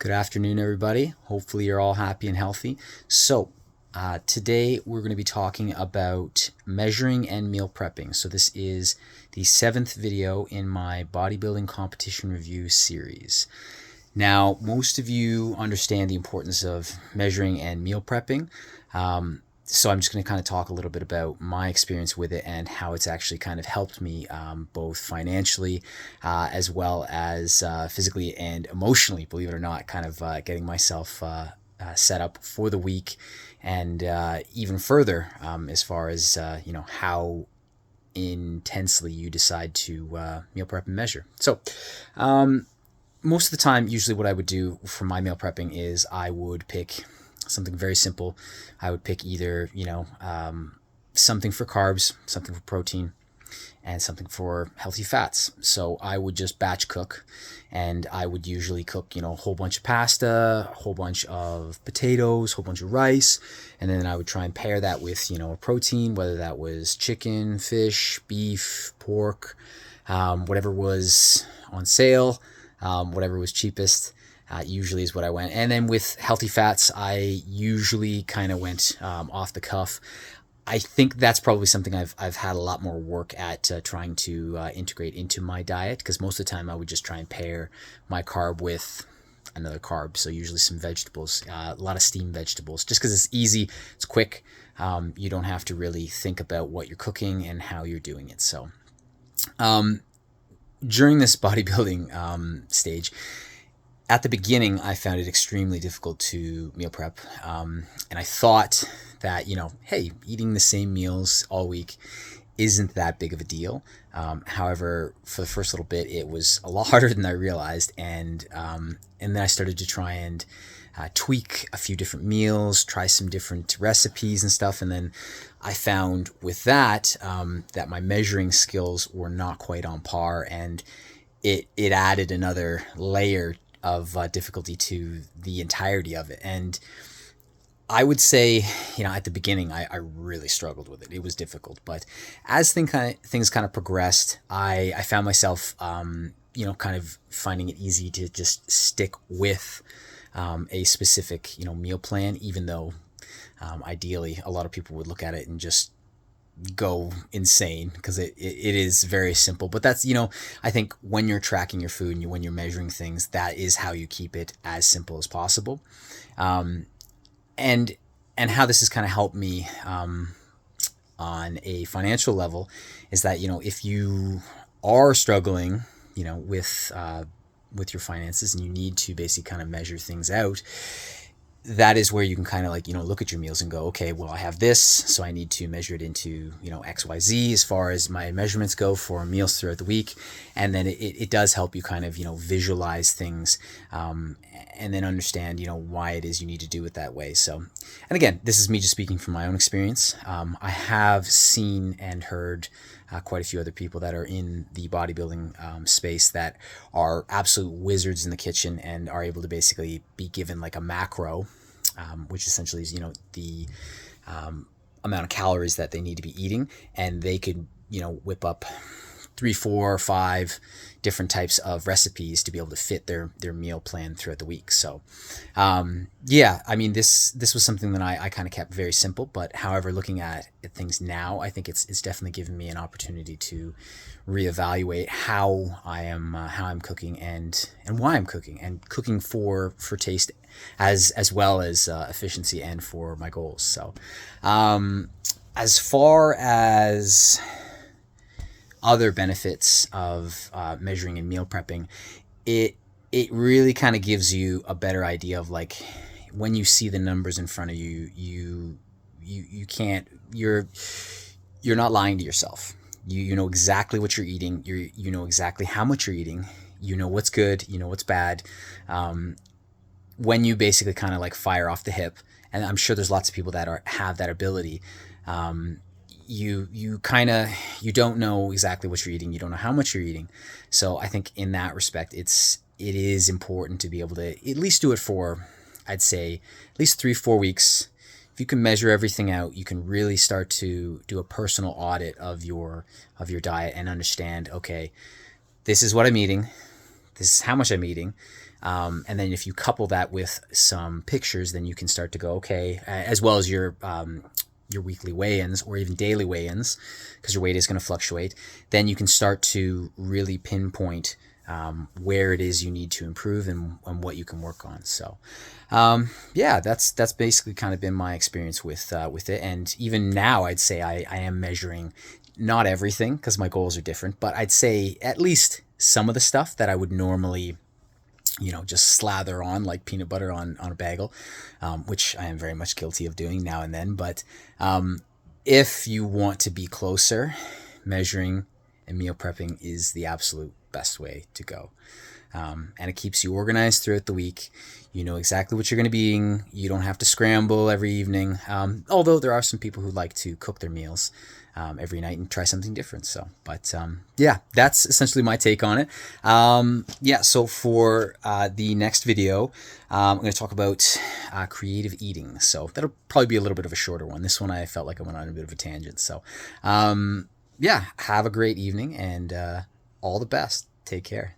Good afternoon, everybody. Hopefully you're all happy and healthy. Today we're going to be talking about measuring and meal prepping. So this is the 7th video in my bodybuilding competition review series. Now, most of you understand the importance of measuring and meal prepping. So I'm just going to kind of talk a little bit about my experience with it and how it's actually kind of helped me both financially as well as physically and emotionally, believe it or not, kind of getting myself set up for the week and even further as far as, how intensely you decide to meal prep and measure. So most of the time, usually what I would do for my meal prepping is I would pick something very simple. I would pick either, something for carbs, something for protein, and something for healthy fats. So I would just batch cook, and I would usually cook, a whole bunch of pasta, a whole bunch of potatoes, a whole bunch of rice, and then I would try and pair that with, a protein, whether that was chicken, fish, beef, pork, whatever was on sale, whatever was cheapest. Usually is what I went. And then with healthy fats, I usually kind of went off the cuff. I think that's probably something I've had a lot more work at trying to integrate into my diet, because most of the time I would just try and pair my carb with another carb. So usually some vegetables, a lot of steamed vegetables, just because it's easy, it's quick. You don't have to really think about what you're cooking and how you're doing it. So during this bodybuilding stage, at the beginning, I found it extremely difficult to meal prep. And I thought that, hey, eating the same meals all week isn't that big of a deal. However, for the first little bit, it was a lot harder than I realized. And then I started to try and tweak a few different meals, try some different recipes and stuff. And then I found with that, that my measuring skills were not quite on par. And it added another layer of difficulty to the entirety of it. And I would say, at the beginning, I really struggled with it. It was difficult. But as things kind of progressed, I found myself, kind of finding it easy to just stick with a specific, meal plan, even though ideally a lot of people would look at it and just go insane, because it is very simple. But that's, I think when you're tracking your food and when you're measuring things, that is how you keep it as simple as possible. And how this has kind of helped me on a financial level is that, if you are struggling, with your finances and you need to basically kind of measure things out, that is where you can kind of look at your meals and go, okay, well, I have this, so I need to measure it into, XYZ as far as my measurements go for meals throughout the week. And then it does help you kind of, visualize things, and then understand, why it is you need to do it that way. So, and again, this is me just speaking from my own experience. I have seen and heard quite a few other people that are in the bodybuilding space that are absolute wizards in the kitchen and are able to basically be given like a macro, which essentially is, the amount of calories that they need to be eating, and they could, whip up 3, 4, 5 different types of recipes to be able to fit their meal plan throughout the week. So, this was something that I kind of kept very simple. But however, looking at things now, I think it's definitely given me an opportunity to reevaluate how I'm cooking and why I'm cooking, and cooking for taste as well as efficiency and for my goals. So, as far as other benefits of measuring and meal prepping, it really kind of gives you a better idea of, like, when you see the numbers in front of you, you're not lying to yourself. You know exactly what you're eating. You know exactly how much you're eating. You know what's good. You know what's bad. When you basically kind of like fire off the hip, and I'm sure there's lots of people that have that ability. You don't know exactly what you're eating. You don't know how much you're eating. So I think in that respect, it is important to be able to at least do it for, I'd say, at least 3-4 weeks. If you can measure everything out, you can really start to do a personal audit of your diet and understand, okay, this is what I'm eating. this is how much I'm eating. And then if you couple that with some pictures, then you can start to go, okay, as well as your weekly weigh-ins or even daily weigh-ins, because your weight is going to fluctuate, then you can start to really pinpoint where it is you need to improve and what you can work on. So yeah, that's basically kind of been my experience with it. And even now I'd say I am measuring not everything, because my goals are different, but I'd say at least some of the stuff that I would normally, just slather on like peanut butter on a bagel, which I am very much guilty of doing now and then. But if you want to be closer, measuring and meal prepping is the absolute best way to go. And it keeps you organized throughout the week. You know exactly what you're going to be eating. You don't have to scramble every evening. Although there are some people who like to cook their meals every night and try something different. So, but yeah, that's essentially my take on it. Yeah, so for the next video, I'm going to talk about creative eating. So that'll probably be a little bit of a shorter one. This one I felt like I went on a bit of a tangent. So yeah, have a great evening and all the best. Take care.